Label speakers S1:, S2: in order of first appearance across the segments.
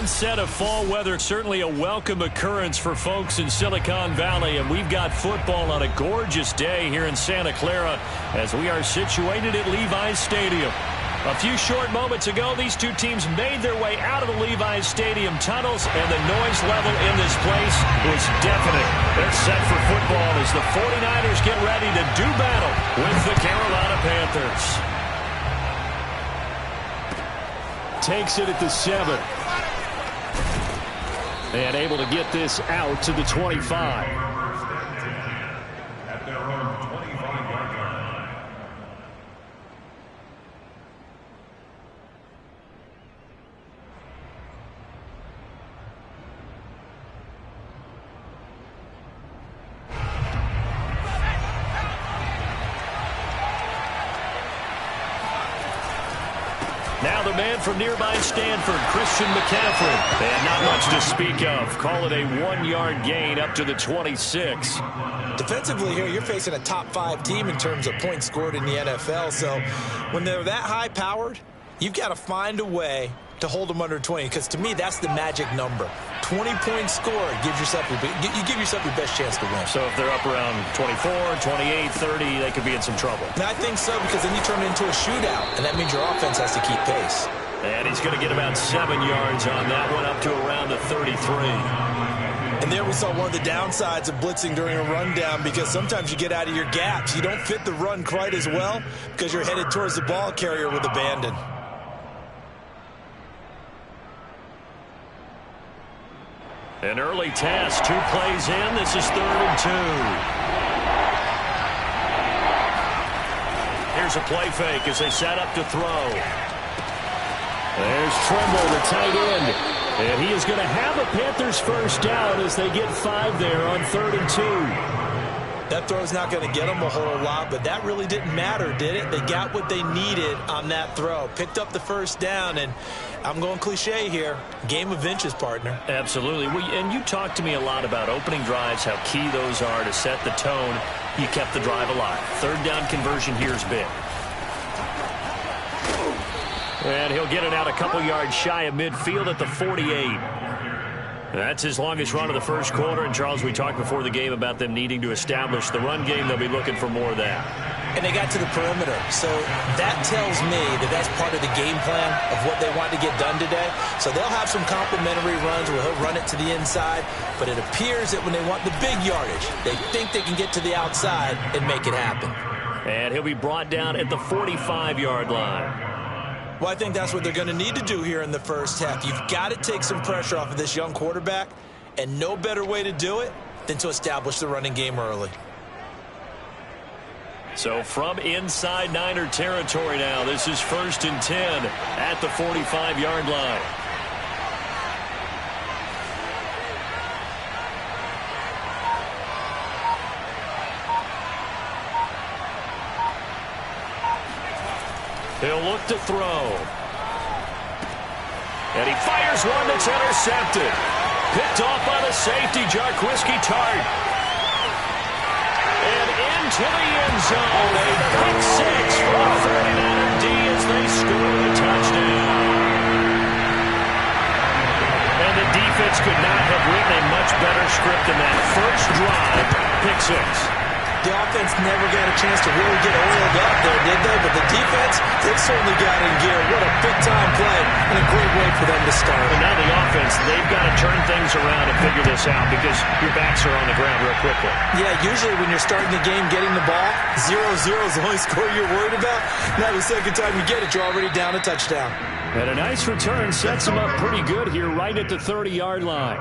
S1: onset of fall weather, certainly a welcome occurrence for folks in Silicon Valley, and we've got football on a gorgeous day here in Santa Clara as we are situated at Levi's Stadium. A few short moments ago, these two teams made their way out of the Levi's Stadium tunnels, and the noise level in this place was deafening. They're set for football as the 49ers get ready to do battle with the Carolina Panthers. Takes it at the 7. And able to get this out to the 25. Now the man from nearby Stanford, Christian McCaffrey. And not much to speak of. Call it a 1-yard gain up to the 26.
S2: Defensively here, you're facing a top 5 team in terms of points scored in the NFL. So when they're that high-powered, you've got to find a way to hold them under 20. Because to me, that's the magic number. 20 points scored gives yourself you give yourself your best chance to win.
S1: So if they're up around 24, 28, 30, they could be in some trouble.
S2: And I think so, because then you turn it into a shootout, and that means your offense has to keep pace.
S1: And he's going to get about 7 yards on that one, up to around the 33.
S2: And there we saw one of the downsides of blitzing during a rundown, because sometimes you get out of your gaps. You don't fit the run quite as well because you're headed towards the ball carrier with abandon.
S1: An early test, 2 plays in. This is 3rd and 2. Here's a play fake as they set up to throw. There's Tremble, the tight end. And he is going to have a Panthers first down as they get 5 there on 3rd and 2.
S2: That throw's not going to get them a whole lot, but that really didn't matter, did it? They got what they needed on that throw. Picked up the first down, and I'm going cliche here. Game of inches, partner.
S1: Absolutely. And you talked to me a lot about opening drives, how key those are to set the tone. You kept the drive alive. 3rd down conversion here is big. And he'll get it out a couple yards shy of midfield at the 48. That's his longest run of the first quarter. And, Charles, we talked before the game about them needing to establish the run game. They'll be looking for more of that.
S2: And they got to the perimeter. So that tells me that that's part of the game plan of what they want to get done today. So they'll have some complementary runs where he'll run it to the inside. But it appears that when they want the big yardage, they think they can get to the outside and make it happen.
S1: And he'll be brought down at the 45-yard line.
S2: Well, I think that's what they're going to need to do here in the first half. You've got to take some pressure off of this young quarterback, and no better way to do it than to establish the running game early.
S1: So from inside Niner territory now, this is 1st and 10 at the 45-yard line. He'll look to throw. And he fires one that's intercepted. Picked off by the safety, Jarquiski Tart. And into the end zone. A pick 6 for a 49er D as they score the touchdown. And the defense could not have written a much better script than that. First drive, pick 6.
S2: The offense never got a chance to really get oiled up there, did they? But the defense, they certainly got in gear. What a big-time play and a great way for them to start.
S1: And now the offense, they've got to turn things around and figure this out because your backs are on the ground real quickly.
S2: Yeah, usually when you're starting the game, getting the ball, 0-0 is the only score you're worried about. Now the second time you get it, you're already down a touchdown.
S1: And a nice return sets them up pretty good here right at the 30-yard line.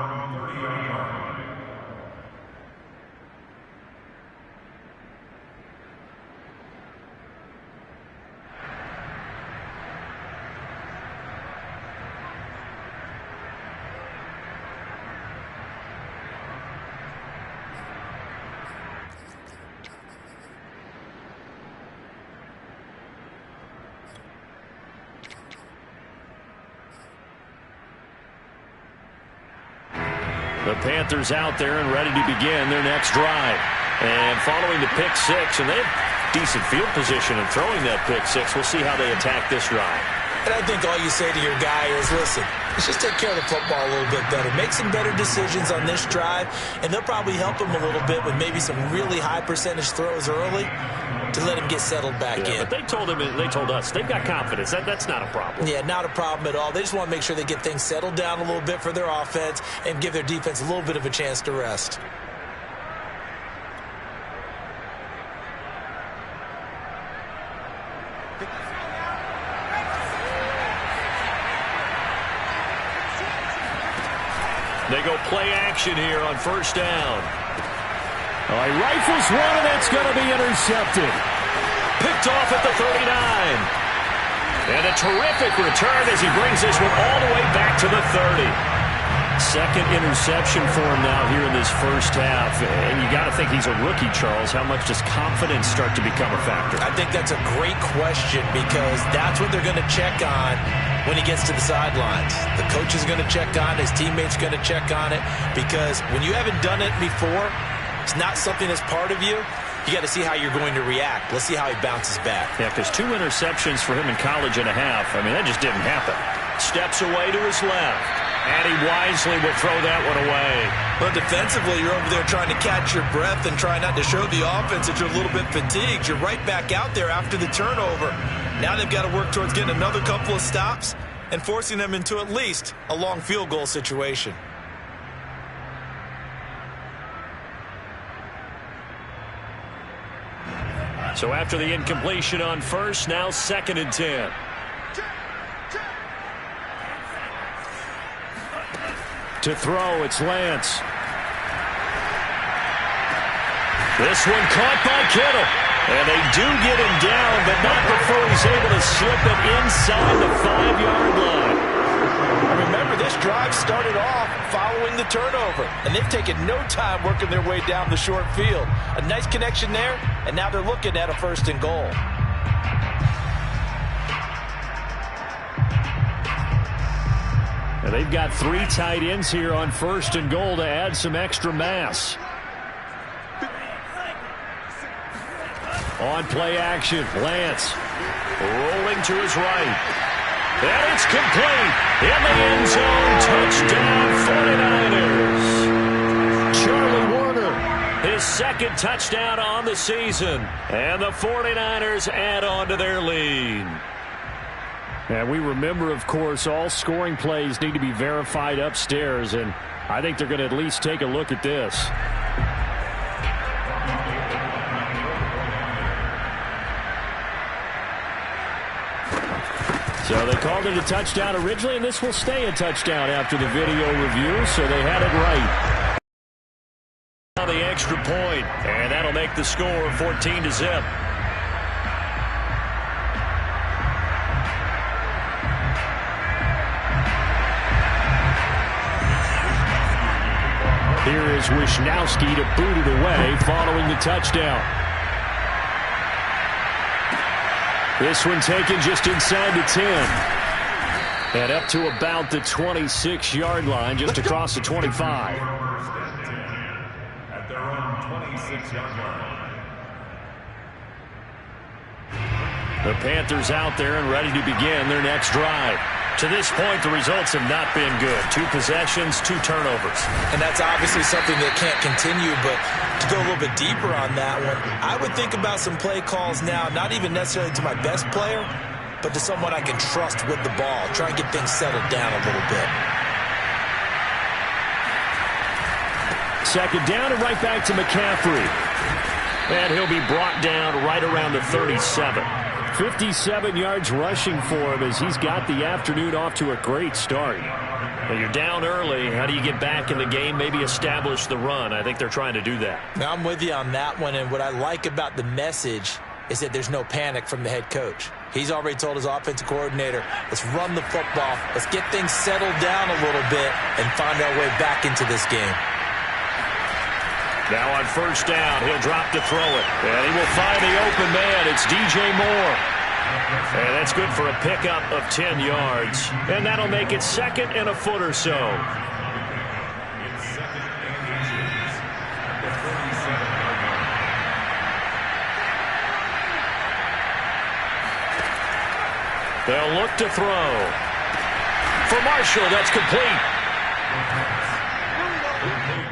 S1: The Panthers out there and ready to begin their next drive. And following the pick 6, and they have decent field position in throwing that pick 6. We'll see how they attack this drive.
S2: And I think all you say to your guy is, listen, let's just take care of the football a little bit better. Make some better decisions on this drive, and they'll probably help him a little bit with maybe some really high percentage throws early to let him get settled back in.
S1: But they told us they've got confidence. That's not a problem.
S2: Yeah, not a problem at all. They just want to make sure they get things settled down a little bit for their offense and give their defense a little bit of a chance to rest.
S1: They go play action here on first down. Oh, he rifles one, and that's going to be intercepted. Picked off at the 39. And a terrific return as he brings this one all the way back to the 30. Second interception for him now here in this first half. And you got to think he's a rookie, Charles. How much does confidence start to become a factor?
S2: I think that's a great question because that's what they're going to check on when he gets to the sidelines. The coach is going to check on it. His teammates going to check on it because when you haven't done it before, it's not something that's part of you. You got to see how you're going to react. Let's see how he bounces back.
S1: Yeah, because 2 interceptions for him in college and a half. I mean, that just didn't happen. Steps away to his left. And he wisely will throw that one away.
S2: Well, defensively, you're over there trying to catch your breath and try not to show the offense that you're a little bit fatigued. You're right back out there after the turnover. Now they've got to work towards getting another couple of stops and forcing them into at least a long field goal situation.
S1: So after the incompletion on first, now 2nd and 10. To throw, it's Lance. This one caught by Kittle. And they do get him down, but not before he's able to slip it inside the 5-yard line.
S2: Remember, this drive started off following the turnover, and they've taken no time working their way down the short field. A nice connection there, and now they're looking at a 1st and goal.
S1: And they've got 3 tight ends here on 1st and goal to add some extra mass. On play action, Lance rolling to his right. And it's complete. In the end zone, touchdown 49ers. Charlie Warner, his 2nd touchdown on the season. And the 49ers add on to their lead. And we remember, of course, all scoring plays need to be verified upstairs. And I think they're going to at least take a look at this. So they called it a touchdown originally, and this will stay a touchdown after the video review, so they had it right. Now the extra point, and that'll make the score 14-0. Here is Wisnowski to boot it away following the touchdown. This one taken just inside the 10. And up to about the 26-yard line, just across the 25.
S3: At their own 26-yard line.
S1: The Panthers out there and ready to begin their next drive. To this point, the results have not been good. 2 possessions, 2 turnovers.
S2: And that's obviously something that can't continue, but to go a little bit deeper on that one, I would think about some play calls now, not even necessarily to my best player, but to someone I can trust with the ball. Try and get things settled down a little bit.
S1: 2nd down and right back to McCaffrey. And he'll be brought down right around the 37. 57 yards rushing for him as he's got the afternoon off to a great start. Well, you're down early. How do you get back in the game, maybe establish the run? I think they're trying to do that.
S2: Now, I'm with you on that one, and what I like about the message is that there's no panic from the head coach. He's already told his offensive coordinator, let's run the football, let's get things settled down a little bit and find our way back into this game.
S1: Now on 1st down, he'll drop to throw it. And he will find the open man. It's DJ Moore. And that's good for a pickup of 10 yards. And that'll make it 2nd and a foot or so. They'll look to throw. For Marshall, that's complete.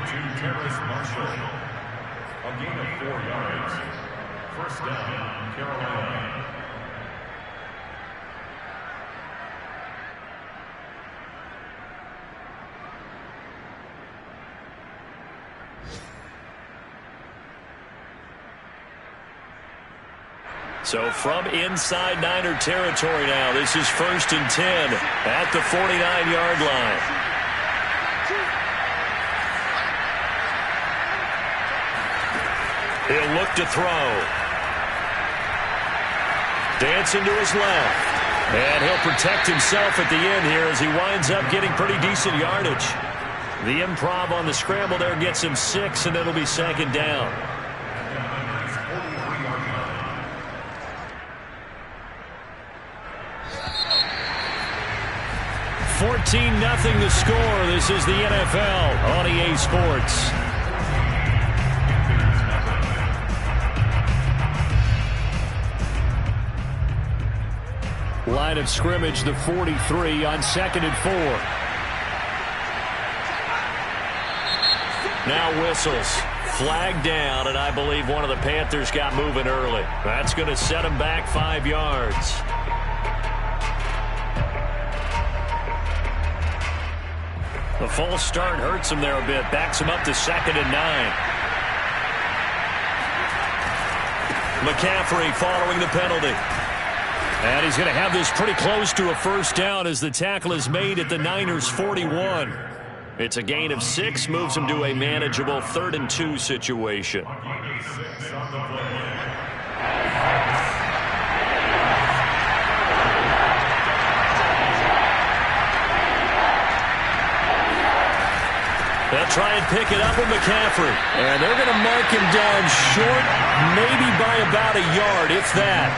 S3: To Terrace Marshall. A gain of 4 yards. First down, Carolina.
S1: So from inside Niner territory now, this is 1st and 10 at the 49-yard line. He'll look to throw. Dancing to his left. And he'll protect himself at the end here as he winds up getting pretty decent yardage. The improv on the scramble there gets him 6, and it'll be 2nd down. 14-0 the score. This is the NFL on EA Sports. Line of scrimmage, the 43 on 2nd and 4. Now whistles. Flag down, and I believe one of the Panthers got moving early. That's going to set him back 5 yards. The false start hurts him there a bit. Backs him up to 2nd and 9. McCaffrey following the penalty. And he's going to have this pretty close to a first down as the tackle is made at the Niners' 41. It's a gain of 6, moves him to a manageable 3rd and 2 situation. They'll try and pick it up with McCaffrey. And they're going to mark him down short, maybe by about a yard, if that.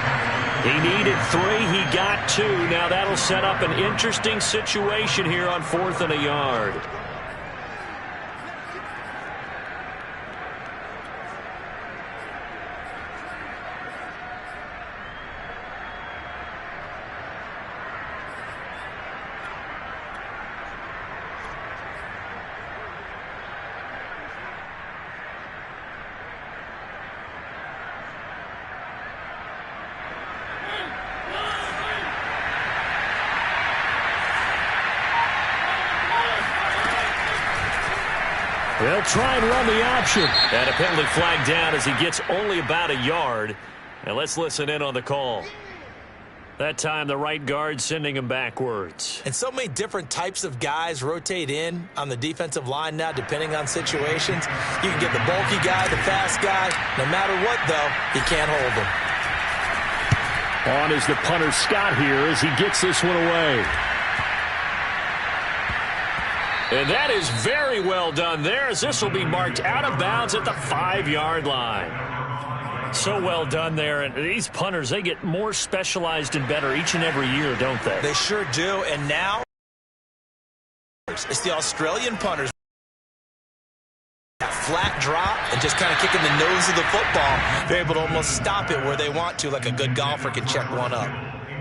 S1: He needed 3. He got 2. Now that'll set up an interesting situation here on 4th and a yard. They'll try and run the option. And a penalty flag down as he gets only about a yard. And let's listen in on the call. That time the right guard sending him backwards.
S2: And so many different types of guys rotate in on the defensive line now depending on situations. You can get the bulky guy, the fast guy. No matter what, though, he can't hold him.
S1: On is the punter Scott here as he gets this one away. And that is very well done there as this will be marked out of bounds at the 5-yard line. So well done there. And these punters, they get more specialized and better each and every year, don't they?
S2: They sure do. And now it's the Australian punters. That flat drop and just kind of kicking the nose of the football. They're able to almost stop it where they want to, like a good golfer can check one up.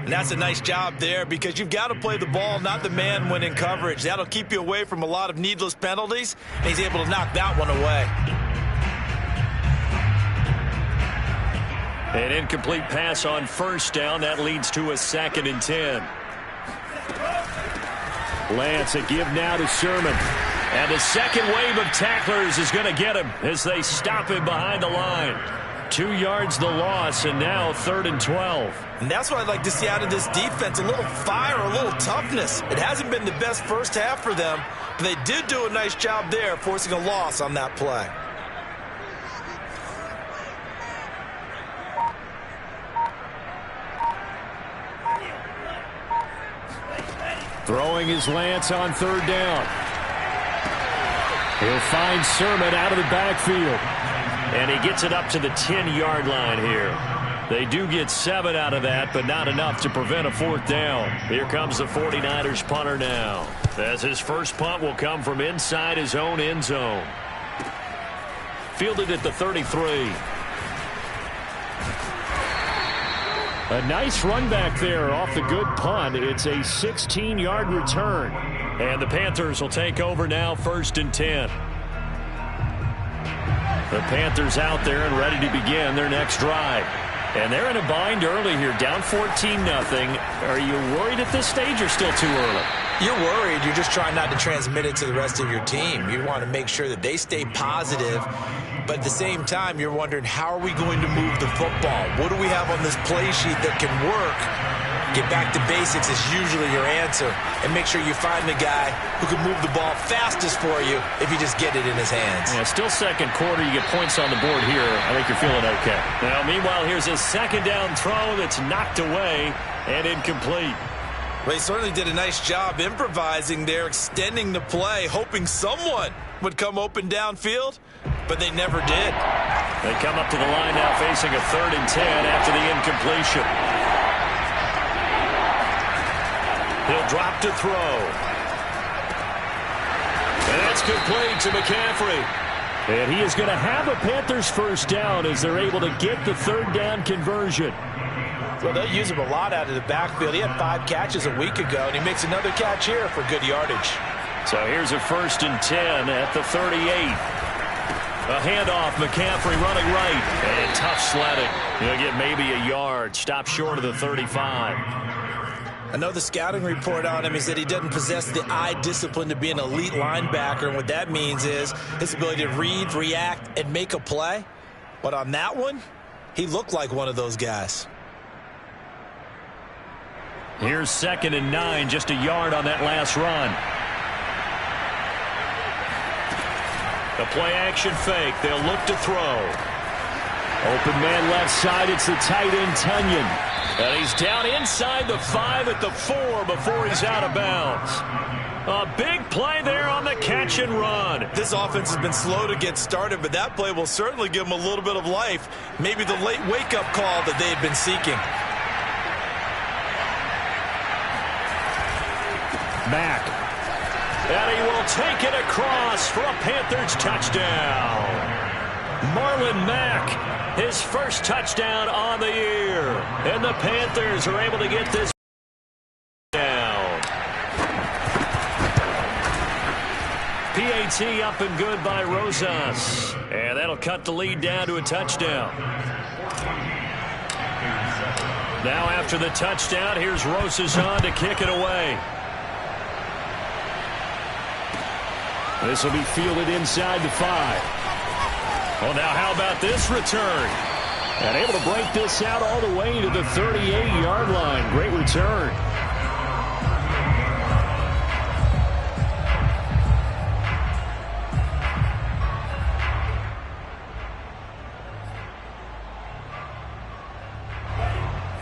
S2: And that's a nice job there because you've got to play the ball, not the man when in coverage. That'll keep you away from a lot of needless penalties, and he's able to knock that one away.
S1: An incomplete pass on 1st down. That leads to a 2nd and 10. Lance, a give now to Sermon. And the second wave of tacklers is going to get him as they stop him behind the line. 2 yards the loss, and now 3rd and 12.
S2: And that's what I'd like to see out of this defense, a little fire, a little toughness. It hasn't been the best first half for them, but they did do a nice job there, forcing a loss on that play.
S1: Throwing his Lance on 3rd down. He'll find Sermon out of the backfield. And he gets it up to the 10-yard line here. They do get 7 out of that, but not enough to prevent a 4th down. Here comes the 49ers punter now, as his first punt will come from inside his own end zone. Fielded at the 33. A nice run back there off the good punt. It's a 16-yard return. And the Panthers will take over now, 1st and 10. The Panthers out there and ready to begin their next drive. And they're in a bind early here, down 14-0. Are you worried at this stage or still too early?
S2: You're worried. You're just trying not to transmit it to the rest of your team. You want to make sure that they stay positive. But at the same time, you're wondering, how are we going to move the football? What do we have on this play sheet that can work? Get back to basics is usually your answer. And make sure you find the guy who can move the ball fastest for you if you just get it in his hands.
S1: Yeah, still second quarter. You get points on the board here. I think you're feeling okay. Now, meanwhile, here's a second down throw that's knocked away and incomplete.
S2: Well, he certainly did a nice job improvising there, extending the play, hoping someone would come open downfield, but they never did.
S1: They come up to the line now facing a 3rd and 10 after the incompletion. He'll drop to throw. And that's complete to McCaffrey. And he is going to have a Panthers first down as they're able to get the 3rd down conversion.
S2: Well, they'll use him a lot out of the backfield. He had 5 catches a week ago, and he makes another catch here for good yardage.
S1: So here's a 1st and 10 at the 38. A handoff, McCaffrey running right. And tough sledding. He'll get maybe a yard. Stop short of the 35.
S2: I know the scouting report on him is that he doesn't possess the eye discipline to be an elite linebacker. And what that means is his ability to read, react, and make a play. But on that one, he looked like one of those guys.
S1: Here's 2nd and 9, just a yard on that last run. The play-action fake. They'll look to throw. Open man left side. It's the tight end, Tunyon. And he's down inside the 5 at the 4 before he's out of bounds. A big play there on the catch and run.
S2: This offense has been slow to get started, but that play will certainly give them a little bit of life. Maybe the late wake-up call that they had been seeking.
S1: Mack. And he will take it across for a Panthers touchdown. Marlon Mack, his first touchdown on the year. And the Panthers are able to get this down. PAT up and good by Rosas. And that'll cut the lead down to a touchdown. Now after the touchdown, here's Rosas on to kick it away. This will be fielded inside the 5. Well, now how about this return? And able to break this out all the way to the 38-yard line. Great return.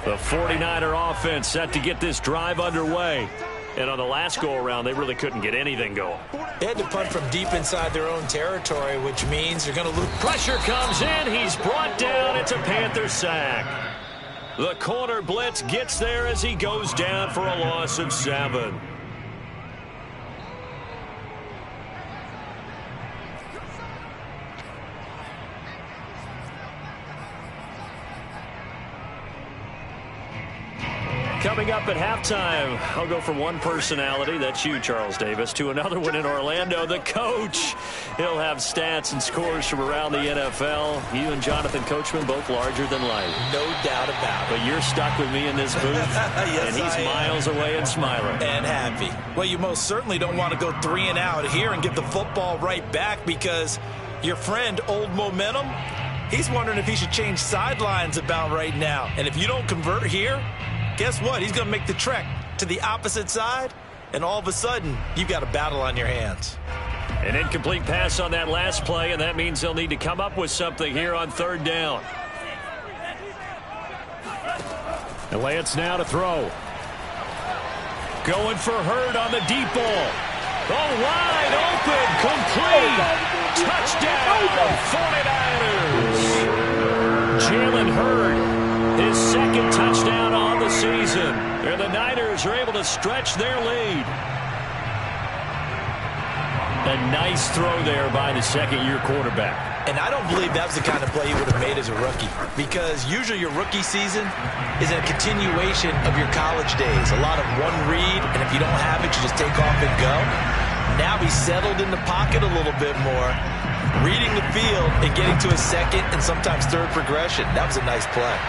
S1: The 49er offense set to get this drive underway. And on the last go-around, they really couldn't get anything going.
S2: They had to punt from deep inside their own territory, which means they're going to lose.
S1: Pressure comes in. He's brought down. It's a Panther sack. The corner blitz gets there as he goes down for a loss of 7. Coming up at halftime, I'll go from one personality, that's you, Charles Davis, to another one in Orlando, the coach. He'll have stats and scores from around the NFL. You and Jonathan Coachman, both larger than life.
S2: No doubt about it.
S1: But you're stuck with me in this booth,
S2: yes,
S1: and he's miles away and smiling.
S2: And happy. Well, you most certainly don't want to go 3 and out here and get the football right back because your friend, Old Momentum, he's wondering if he should change sidelines about right now. And if you don't convert here, guess what? He's going to make the trek to the opposite side, and all of a sudden, you've got a battle on your hands.
S1: An incomplete pass on that last play, and that means they'll need to come up with something here on 3rd down. And Lance now to throw. Going for Hurd on the deep ball. Oh, wide open, complete. Touchdown, 49ers. Jalen Hurd, his second touchdown on the season. And the Niners are able to stretch their lead. A nice throw there by the second-year quarterback.
S2: And I don't believe that was the kind of play he would have made as a rookie, because usually your rookie season is a continuation of your college days. A lot of one read, and if you don't have it, you just take off and go. Now he's settled in the pocket a little bit more, reading the field and getting to his second and sometimes third progression. That was a nice play.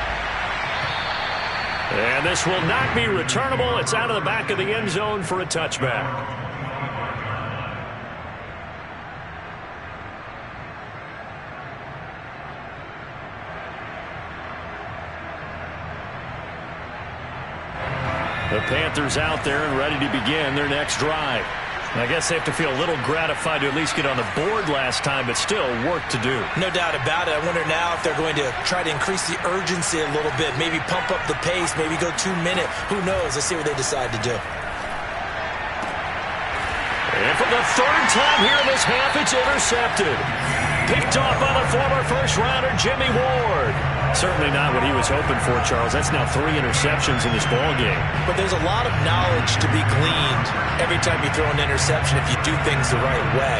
S1: And this will not be returnable. It's out of the back of the end zone for a touchback. The Panthers out there and ready to begin their next drive. I guess they have to feel a little gratified to at least get on the board last time, but still work to do.
S2: No doubt about it. I wonder now if they're going to try to increase the urgency a little bit, maybe pump up the pace, maybe go 2 minute. Who knows? Let's see what they decide to do.
S1: And for the third time here in this half, it's intercepted. Picked off by the former first-rounder Jimmy Ward. Certainly not what he was hoping for, Charles. That's now 3 interceptions in this ballgame.
S2: But there's a lot of knowledge to be gleaned every time you throw an interception if you do things the right way.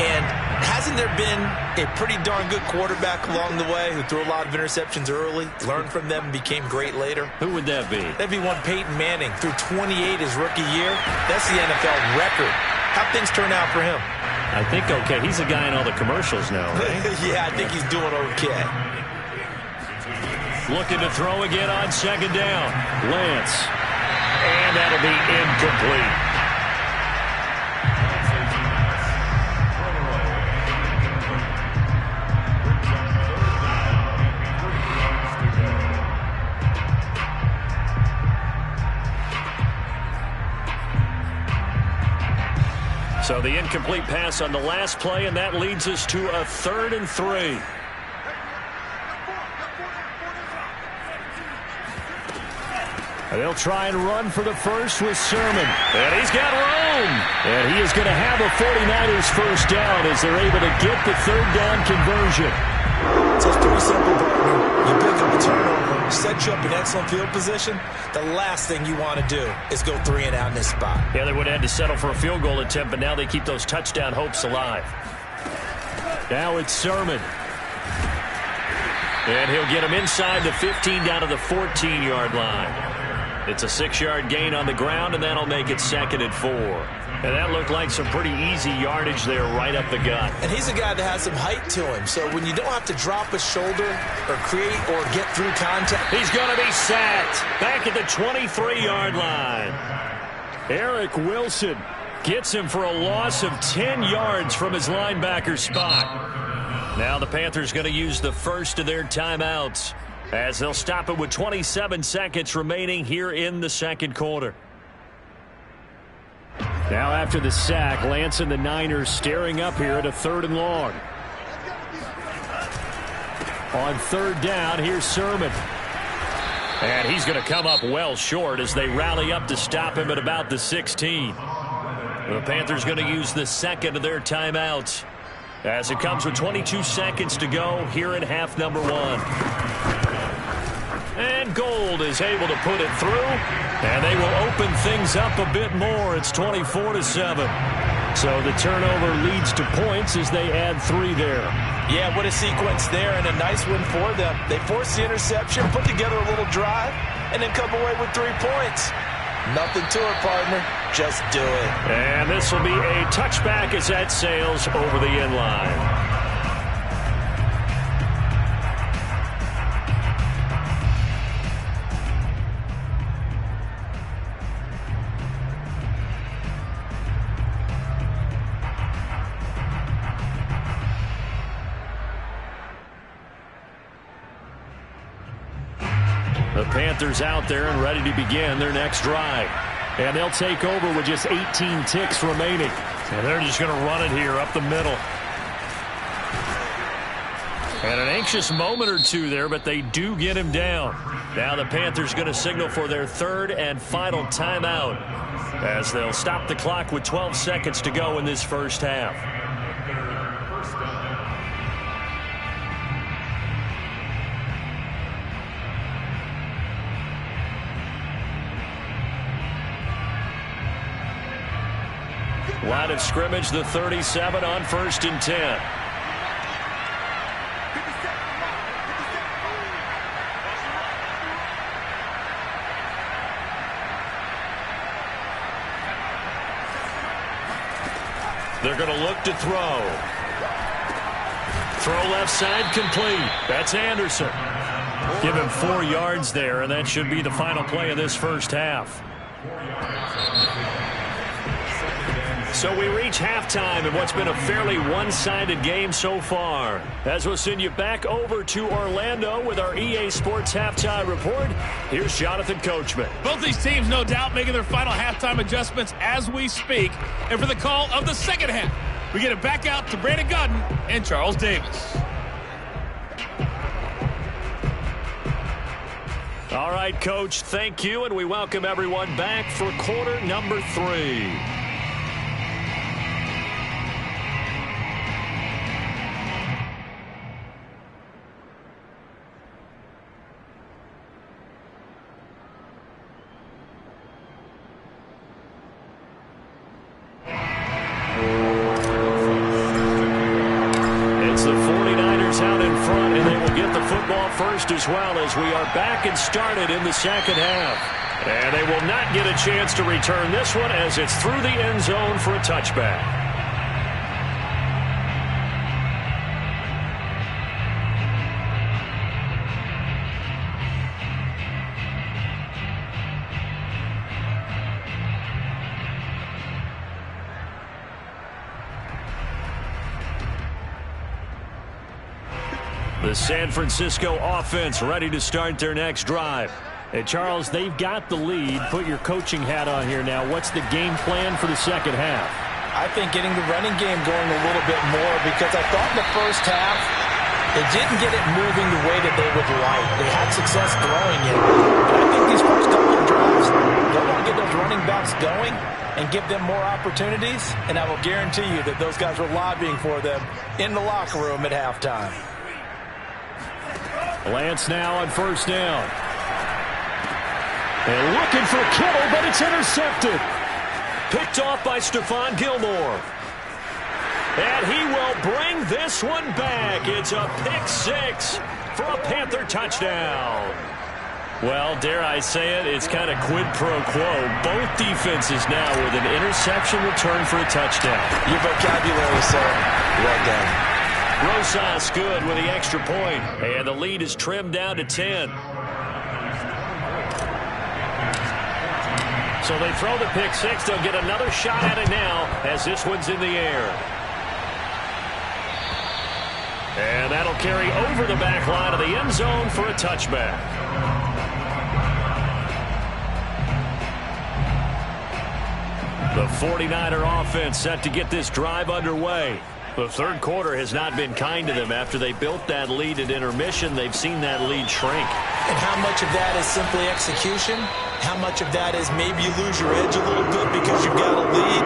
S2: And hasn't there been a pretty darn good quarterback along the way who threw a lot of interceptions early, learned from them, and became great later?
S1: Who would that be?
S2: That'd be one Peyton Manning. Threw 28 his rookie year. That's the NFL record. How'd things turn out for him?
S1: I think okay. He's a guy in all the commercials now, right?
S2: Yeah, I think he's doing okay.
S1: Looking to throw again on second down. Lance. And that'll be incomplete. So the incomplete pass on the last play, and that leads us to a 3rd and 3. They'll try and run for the first with Sermon. And he's got room. And he is going to have a 49ers first down as they're able to get the 3rd down conversion.
S2: So it's pretty simple, partner. You pick up a turnover, set you up in excellent field position. The last thing you want to do is go 3 and out in this spot.
S1: Yeah, they would have had to settle for a field goal attempt, but now they keep those touchdown hopes alive. Now it's Sermon. And he'll get him inside the 15 down to the 14-yard line. It's a 6-yard gain on the ground, and that'll make it 2nd and 4. And that looked like some pretty easy yardage there right up the gut.
S2: And he's a guy that has some height to him. So when you don't have to drop a shoulder or create or get through contact.
S1: He's going to be sacked back at the 23-yard line. Eric Wilson gets him for a loss of 10 yards from his linebacker spot. Now the Panthers going to use the first of their timeouts as they'll stop it with 27 seconds remaining here in the second quarter. Now after the sack, Lance and the Niners staring up here at a 3rd and long. On 3rd down, here's Sermon. And he's going to come up well short as they rally up to stop him at about the 16. The Panthers going to use the second of their timeouts as it comes with 22 seconds to go here in half number 1. And Gold is able to put it through, and they will open things up a bit more. It's 24-7. So the turnover leads to points as they add 3 there.
S2: Yeah, what a sequence there, and a nice one for them. They force the interception, put together a little drive, and then come away with 3 points. Nothing to it, partner. Just do it.
S1: And this will be a touchback as that sails over the end line. The Panthers out there and ready to begin their next drive. And they'll take over with just 18 ticks remaining. And they're just going to run it here up the middle. And an anxious moment or two there, but they do get him down. Now the Panthers going to signal for their 3rd and final timeout as they'll stop the clock with 12 seconds to go in this first half. Line of scrimmage, the 37 on 1st and 10. They're going to look to throw. Throw left side complete. That's Anderson. Give him 4 yards there, and that should be the final play of this first half. So we reach halftime in what's been a fairly one-sided game so far. As we'll send you back over to Orlando with our EA Sports Halftime Report, here's Jonathan Coachman.
S4: Both these teams, no doubt, making their final halftime adjustments as we speak. And for the call of the second half, we get it back out to Brandon Gaudin and Charles Davis.
S1: All right, Coach, thank you, and we welcome everyone back for quarter number 3. First as well as we are back and started in the second half. And they will not get a chance to return this one as it's through the end zone for a touchback. The San Francisco offense ready to start their next drive. And Charles, they've got the lead. Put your coaching hat on here now. What's the game plan for the second half?
S2: I think getting the running game going a little bit more, because I thought in the first half they didn't get it moving the way that they would like. They had success throwing it. But I think these first couple of drives, they want to get those running backs going and give them more opportunities. And I will guarantee you that those guys were lobbying for them in the locker room at halftime.
S1: Lance now on first down. And looking for Kittle, but it's intercepted. Picked off by Stephon Gilmore. And he will bring this one back. It's a pick 6 for a Panther touchdown. Well, dare I say it, it's kind of quid pro quo. Both defenses now with an interception return for a touchdown.
S2: Your vocabulary, sir. Well done.
S1: Rosas good with the extra point, and the lead is trimmed down to 10. So they throw the pick 6. They'll get another shot at it now as this one's in the air. And that'll carry over the back line of the end zone for a touchback. The 49er offense set to get this drive underway. The third quarter has not been kind to them. After they built that lead at intermission, they've seen that lead shrink.
S2: And how much of that is simply execution? How much of that is maybe you lose your edge a little bit because you've got a lead?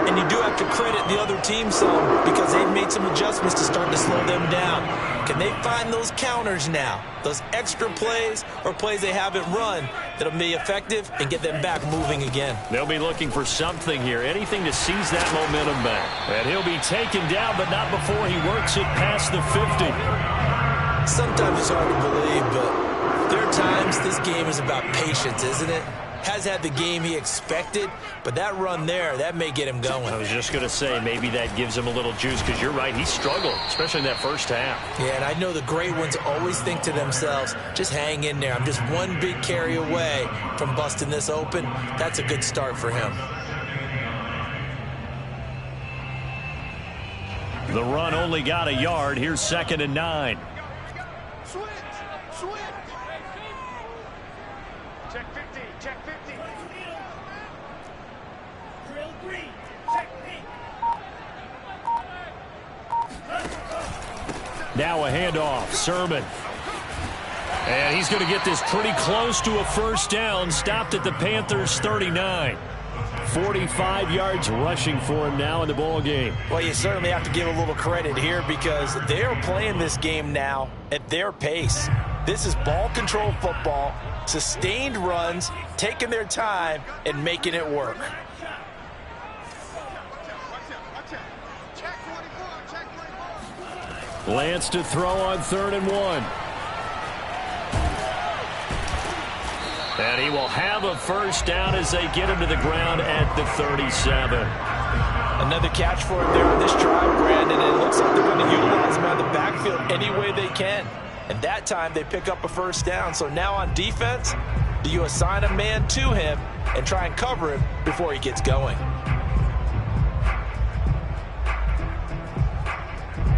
S2: And you do have to credit the other team some because they've made some adjustments to start to slow them down. Can they find those counters now? Those extra plays or plays they haven't run that'll be effective and get them back moving again?
S1: They'll be looking for something here, anything to seize that momentum back. And he'll be taken down, but not before he works it past the 50.
S2: Sometimes it's hard to believe, but there are times this game is about patience, isn't it? Has had the game he expected, but that run there, that may get him going.
S1: I was just going to say, maybe that gives him a little juice, because you're right, he struggled, especially in that first half.
S2: Yeah, and I know the great ones always think to themselves, just hang in there. I'm just one big carry away from busting this open. That's a good start for him.
S1: The run only got a yard. Here's 2nd and 9. Now a handoff, Sermon. And he's going to get this pretty close to a first down. Stopped at the Panthers' 39. 45 yards rushing for him now in the ball game.
S2: Well, you certainly have to give a little credit here because they're playing this game now at their pace. This is ball control football, sustained runs, taking their time and making it work.
S1: Lance to throw on 3rd and 1. And he will have a first down as they get him to the ground at the 37.
S2: Another catch for him there on this drive, Brandon, and it looks like they're going to utilize him out of the backfield any way they can. And that time they pick up a first down. So now on defense, do you assign a man to him and try and cover him before he gets going?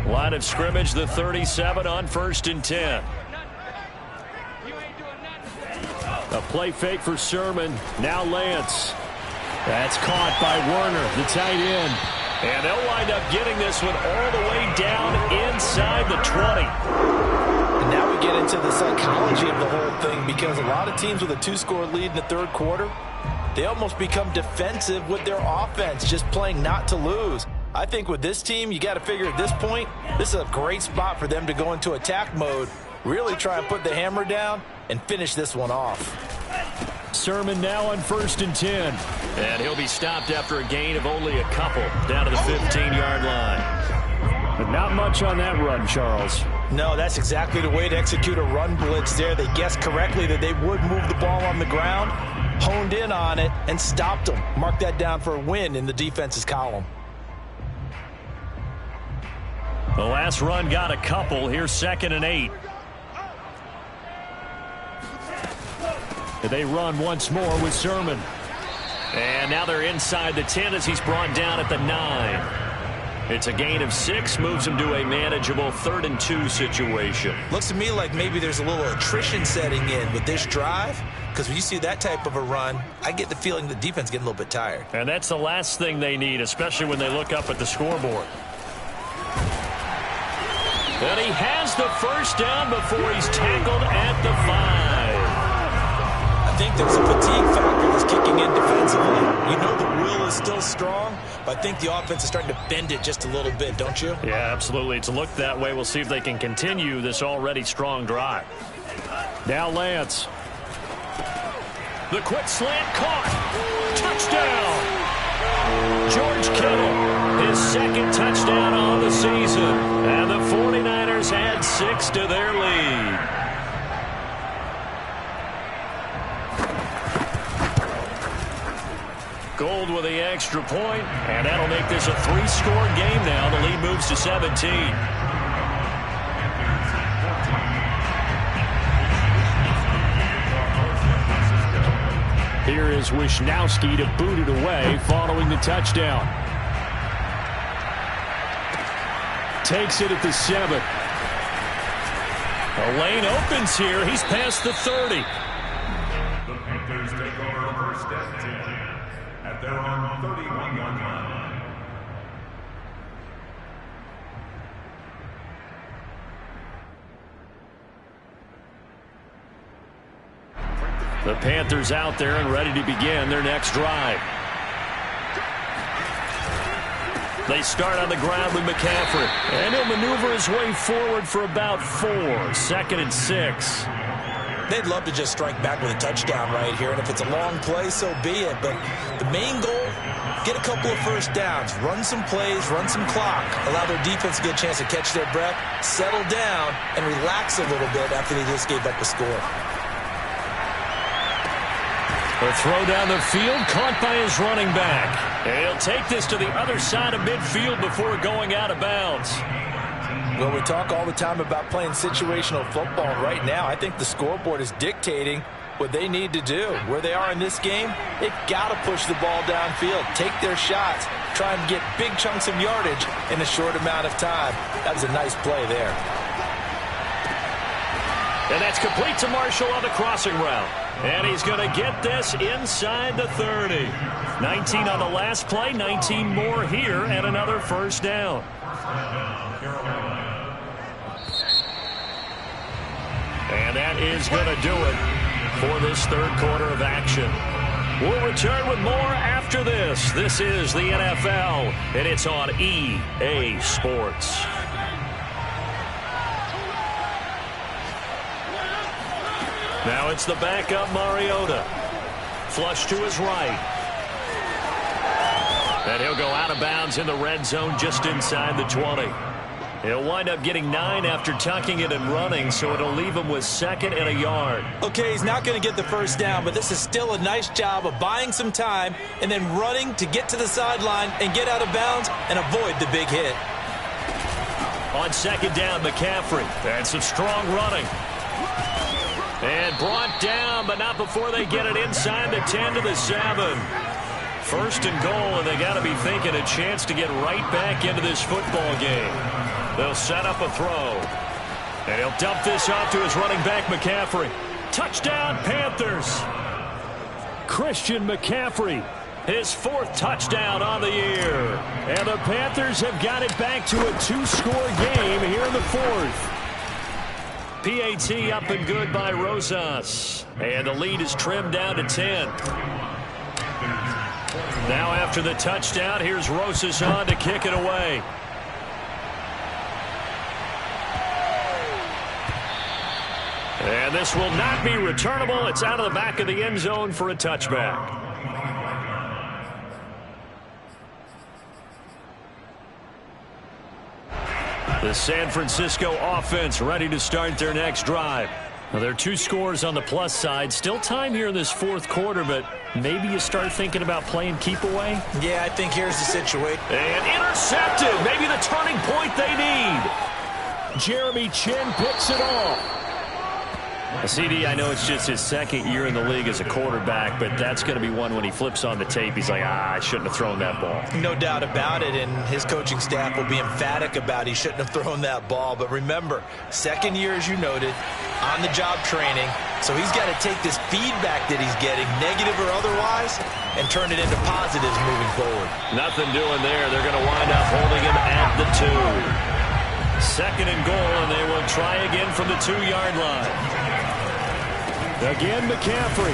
S1: Line of scrimmage, the 37 on 1st and 10. A play fake for Sermon. Now Lance. That's caught by Werner, the tight end. And they'll wind up getting this one all the way down inside the 20.
S2: And now we get into the psychology of the whole thing, because a lot of teams with a 2-score lead in the third quarter, they almost become defensive with their offense, just playing not to lose. I think with this team, you got to figure at this point, this is a great spot for them to go into attack mode, really try and put the hammer down and finish this one off.
S1: Sermon now on 1st and 10. And he'll be stopped after a gain of only a couple down to the 15-yard line. But not much on that run, Charles.
S2: No, that's exactly the way to execute a run blitz there. They guessed correctly that they would move the ball on the ground, honed in on it, and stopped them. Mark that down for a win in the defense's column.
S1: The last run got a couple. Here's 2nd and 8. They run once more with Sermon. And now they're inside the 10 as he's brought down at the 9. It's a gain of 6, moves him to a manageable 3rd and 2 situation.
S2: Looks to me like maybe there's a little attrition setting in with this drive, because when you see that type of a run, I get the feeling the defense getting a little bit tired.
S1: And that's the last thing they need, especially when they look up at the scoreboard. And he has the first down before he's tackled at the 5.
S2: I think there's a fatigue factor that's kicking in defensively. You know the will is still strong, but I think the offense is starting to bend it just a little bit, don't you?
S1: Yeah, absolutely. It's looked that way. We'll see if they can continue this already strong drive. Now Lance. The quick slant caught. Touchdown. George Kittle, his 2nd touchdown on the season. And the 49ers add 6 to their lead. Gold with the extra point, and that'll make this a 3-score game now. The lead moves to 17. Here is Wisnowski to boot it away following the touchdown. Takes it at the 7. A lane opens here. He's past the 30.
S3: The Panthers take over 1st and 10 at their own 31-yard line.
S1: The Panthers out there and ready to begin their next drive. They start on the ground with McCaffrey. And he'll maneuver his way forward for about 4. 2nd and 6.
S2: They'd love to just strike back with a touchdown right here, and if it's a long play, so be it. But the main goal, get a couple of first downs, run some plays, run some clock, allow their defense to get a chance to catch their breath, settle down, and relax a little bit after they just gave up a score.
S1: A throw down the field, caught by his running back. And he'll take this to the other side of midfield before going out of bounds.
S2: Well, we talk all the time about playing situational football. Right now, I think the scoreboard is dictating what they need to do. Where they are in this game, they've got to push the ball downfield, take their shots, try and get big chunks of yardage in a short amount of time. That was a nice play there.
S1: And that's complete to Marshall on the crossing route. And he's going to get this inside the 30. 19 on the last play, 19 more here, and another first down. And that is going to do it for this third quarter of action. We'll return with more after this. This is the NFL, and it's on EA Sports. Now it's the backup Mariota. Flush to his right. And he'll go out of bounds in the red zone just inside the 20. He'll wind up getting 9 after tucking it and running, so it'll leave him with 2nd and a yard.
S2: Okay, he's not going to get the first down, but this is still a nice job of buying some time and then running to get to the sideline and get out of bounds and avoid the big hit.
S1: On 2nd down, McCaffrey. And some strong running. And brought down, but not before they get it inside the 10 to the 7. 1st and goal, and they got to be thinking a chance to get right back into this football game. They'll set up a throw. And he'll dump this off to his running back, McCaffrey. Touchdown, Panthers. Christian McCaffrey, his 4th touchdown on the year. And the Panthers have got it back to a 2-score game here in the 4th. PAT up and good by Rosas. And the lead is trimmed down to 10. Now after the touchdown, here's Rosas on to kick it away. And this will not be returnable. It's out of the back of the end zone for a touchback. The San Francisco offense ready to start their next drive. Now, there are 2 scores on the plus side. Still time here in this 4th quarter, but maybe you start thinking about playing keep away?
S2: Yeah, I think here's the situation.
S1: And intercepted. Maybe the turning point they need. Jeremy Chinn picks it off. CD, I know it's just his 2nd year in the league as a quarterback, but that's going to be one when he flips on the tape. He's like, I shouldn't have thrown that ball.
S2: No doubt about it, and his coaching staff will be emphatic about he shouldn't have thrown that ball. But remember, 2nd year, as you noted, on-the-job training. So he's got to take this feedback that he's getting, negative or otherwise, and turn it into positives moving forward.
S1: Nothing doing there. They're going to wind up holding him at the 2. 2nd and goal, and they will try again from the 2-yard line. Again, McCaffrey.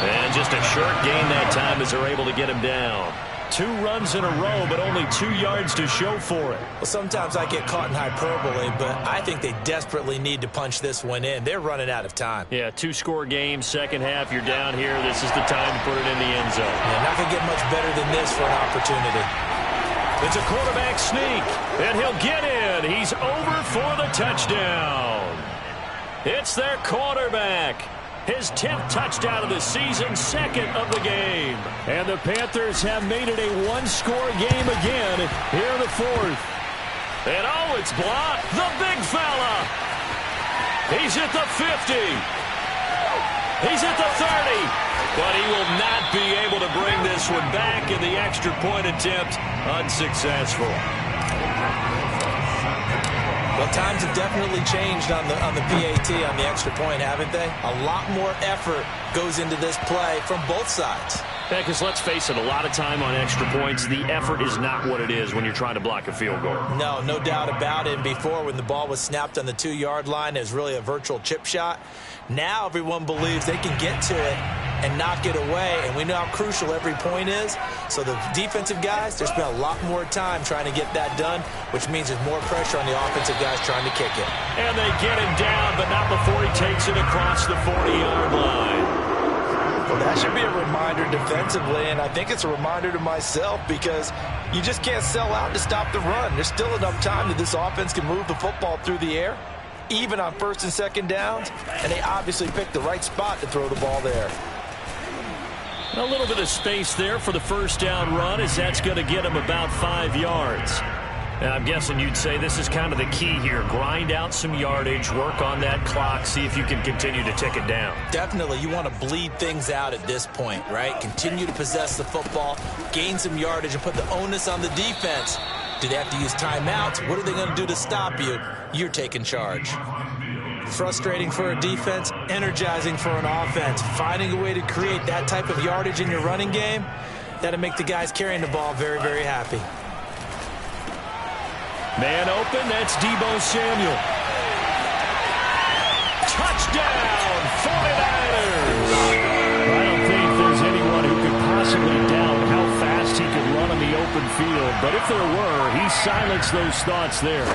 S1: And just a short gain that time as they're able to get him down. 2 runs in a row, but only 2 yards to show for it.
S2: Well, sometimes I get caught in hyperbole, but I think they desperately need to punch this one in. They're running out of time.
S1: Yeah, 2-score game, 2nd half, you're down here. This is the time to put it in the end zone.
S2: Yeah, not going to get much better than this for an opportunity.
S1: It's a quarterback sneak, and he'll get in. He's over for the touchdown. It's their quarterback. His 10th touchdown of the season, 2nd of the game. And the Panthers have made it a 1-score game again here in the 4th. And oh, it's blocked. The big fella. He's at the 50. He's at the 30. But he will not be able to bring this one back, in the extra point attempt unsuccessful.
S2: Well, times have definitely changed on the PAT, on the extra point, haven't they? A lot more effort goes into this play from both sides.
S1: Yeah, because let's face it, a lot of time on extra points, the effort is not what it is when you're trying to block a field goal.
S2: No doubt about it. And before, when the ball was snapped on the 2-yard line, it was really a virtual chip shot. Now everyone believes they can get to it and knock it away, and we know how crucial every point is. So the defensive guys, they spend a lot more time trying to get that done, which means there's more pressure on the offensive guys trying to kick it.
S1: And they get him down, but not before he takes it across the 40-yard line.
S2: Well, that should be a reminder defensively, and I think it's a reminder to myself, because you just can't sell out to stop the run. There's still enough time that this offense can move the football through the air, even on 1st and 2nd downs, and they obviously picked the right spot to throw the ball there.
S1: A little bit of space there for the 1st down run, as that's going to get him about 5 yards. And I'm guessing you'd say this is kind of the key here. Grind out some yardage, work on that clock, see if you can continue to tick it down.
S2: Definitely. You want to bleed things out at this point, right? Continue to possess the football, gain some yardage, and put the onus on the defense. Do they have to use timeouts? What are they going to do to stop you? You're taking charge. Frustrating for a defense, energizing for an offense. Finding a way to create that type of yardage in your running game, that'll make the guys carrying the ball very, very happy.
S1: Man open, that's Deebo Samuel. Touchdown, 49ers! I don't think there's anyone who could possibly doubt how fast he could run on the open field, but if there were, he silenced those thoughts there.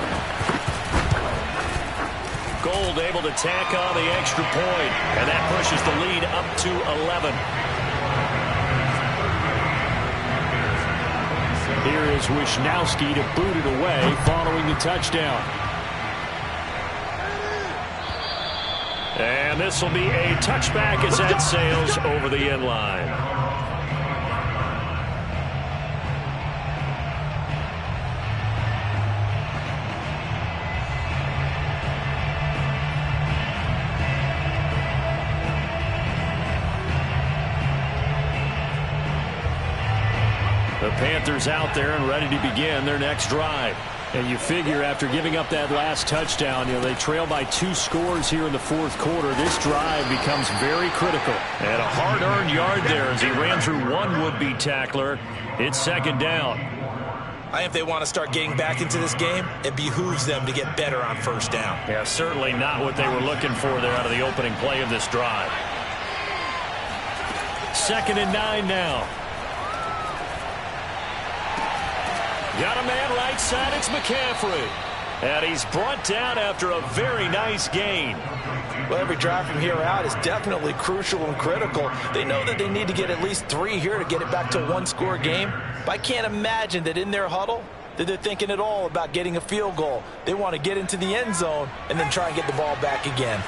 S1: Gold able to tack on the extra point, and that pushes the lead up to 11. Here is Wisnowski to boot it away following the touchdown. And this will be a touchback as that sails over the end line. The Panthers out there and ready to begin their next drive. And you figure after giving up that last touchdown, they trail by 2 scores here in the fourth quarter. This drive becomes very critical. And a hard-earned yard there as he ran through one would-be tackler. It's second down.
S2: I think if they want to start getting back into this game, it behooves them to get better on first down.
S1: Yeah, certainly not what they were looking for there out of the opening play of this drive. 2nd and 9 now. Got a man right side. It's McCaffrey. And he's brought down after a very nice gain.
S2: Well, every drive from here out is definitely crucial and critical. They know that they need to get at least 3 here to get it back to a one-score game. But I can't imagine that in their huddle that they're thinking at all about getting a field goal. They want to get into the end zone and then try and get the ball back again.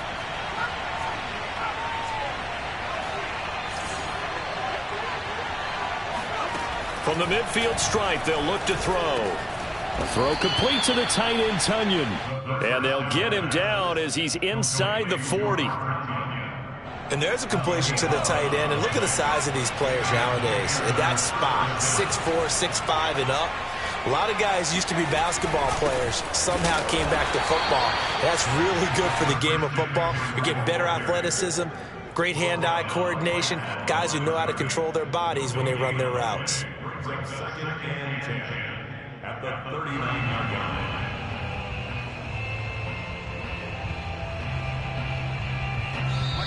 S1: From the midfield stripe, they'll look to throw. A throw complete to the tight end, Tunyon. And they'll get him down as he's inside the 40.
S2: And there's a completion to the tight end. And look at the size of these players nowadays. At that spot, 6'4", 6'5", and up. A lot of guys used to be basketball players, somehow came back to football. That's really good for the game of football. You're getting better athleticism, great hand-eye coordination, guys who know how to control their bodies when they run their routes.
S3: 2nd and 10 at the 39-yard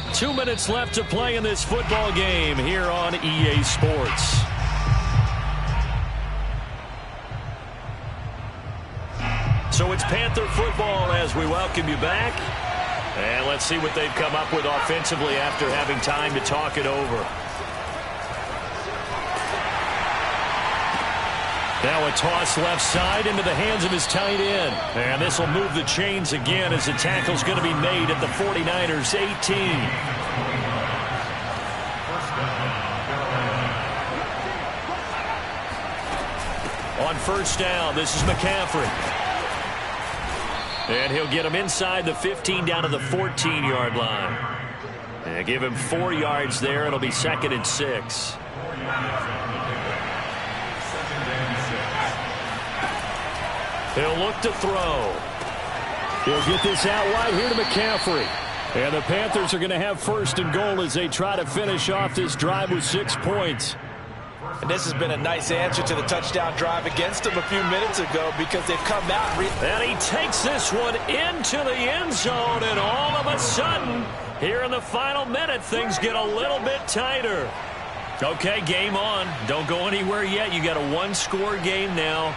S3: line.
S1: 2 minutes left to play in this football game here on EA Sports. So it's Panther football as we welcome you back. And let's see what they've come up with offensively after having time to talk it over. Now a toss left side into the hands of his tight end. And this will move the chains again as the tackle's going to be made at the 49ers 18. On first down, this is McCaffrey. And he'll get him inside the 15 down to the 14-yard line. And give him 4 yards there. It'll be 2nd and 6. He'll look to throw. He'll get this out wide here to McCaffrey. And the Panthers are going to have 1st and goal as they try to finish off this drive with 6 points.
S2: And this has been a nice answer to the touchdown drive against them a few minutes ago because they've come out.
S1: And he takes this one into the end zone, and all of a sudden, here in the final minute, things get a little bit tighter. Okay, game on. Don't go anywhere yet. You got a 1-score game now.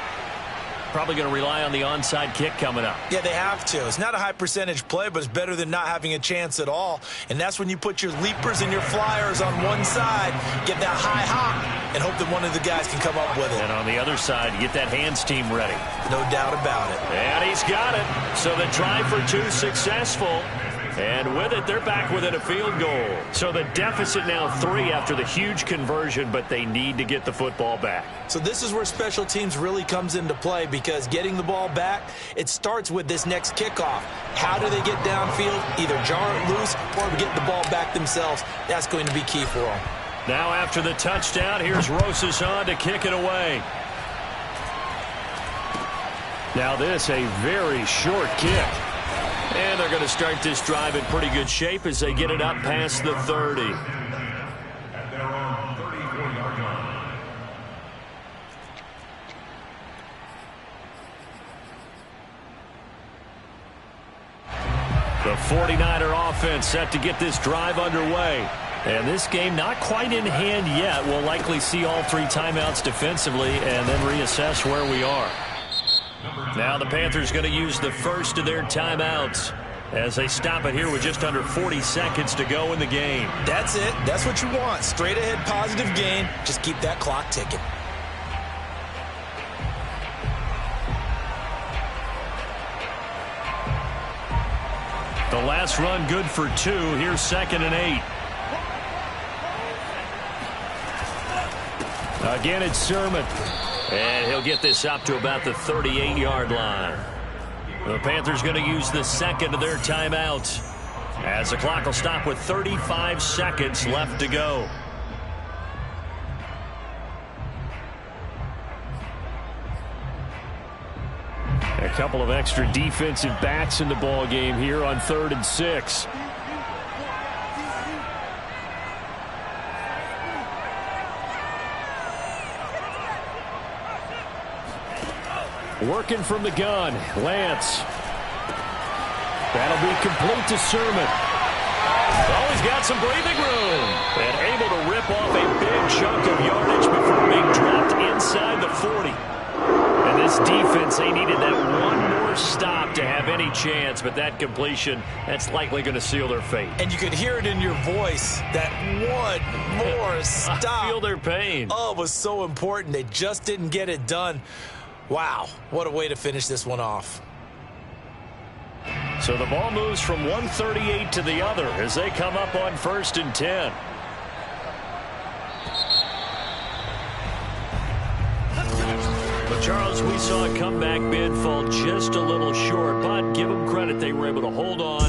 S1: Probably going to rely on the onside kick coming up.
S2: Yeah, they have to. It's not a high percentage play, but it's better than not having a chance at all. And that's when you put your leapers and your flyers on one side, get that high hop, and hope that one of the guys can come up with it.
S1: And on the other side, get that hands team ready.
S2: No doubt about it.
S1: And he's got it. So the try for 2 successful. And with it, they're back within a field goal. So the deficit now 3 after the huge conversion, but they need to get the football back.
S2: So this is where special teams really comes into play because getting the ball back, it starts with this next kickoff. How do they get downfield? Either jar it loose or get the ball back themselves. That's going to be key for them.
S1: Now after the touchdown, here's Rosas on to kick it away. Now this, a very short kick. And they're going to start this drive in pretty good shape as they get it up past the 30.
S3: At their own 34-yard line.
S1: The 49er offense set to get this drive underway. And this game not quite in hand yet. We'll likely see all 3 timeouts defensively and then reassess where we are. Now the Panthers going to use the first of their timeouts as they stop it here with just under 40 seconds to go in the game.
S2: That's it. That's what you want. Straight ahead positive gain. Just keep that clock ticking.
S1: The last run good for 2. Here's 2nd and 8. Again, it's Sermon. And he'll get this up to about the 38-yard line. The Panthers going to use the second of their timeouts, as the clock will stop with 35 seconds left to go. A couple of extra defensive backs in the ball game here on 3rd and 6. Working from the gun, Lance. That'll be complete to Sermon. Oh, he's got some breathing room. And able to rip off a big chunk of yardage before being dropped inside the 40. And this defense, they needed that one more stop to have any chance, but that completion, that's likely going to seal their fate.
S2: And you could hear it in your voice, that one more stop.
S1: I feel their pain.
S2: Oh, it was so important. They just didn't get it done. Wow, what a way to finish this one off.
S1: So the ball moves from 138 to the other as they come up on 1st and 10. But Charles, we saw a comeback bid fall just a little short, but give them credit, they were able to hold on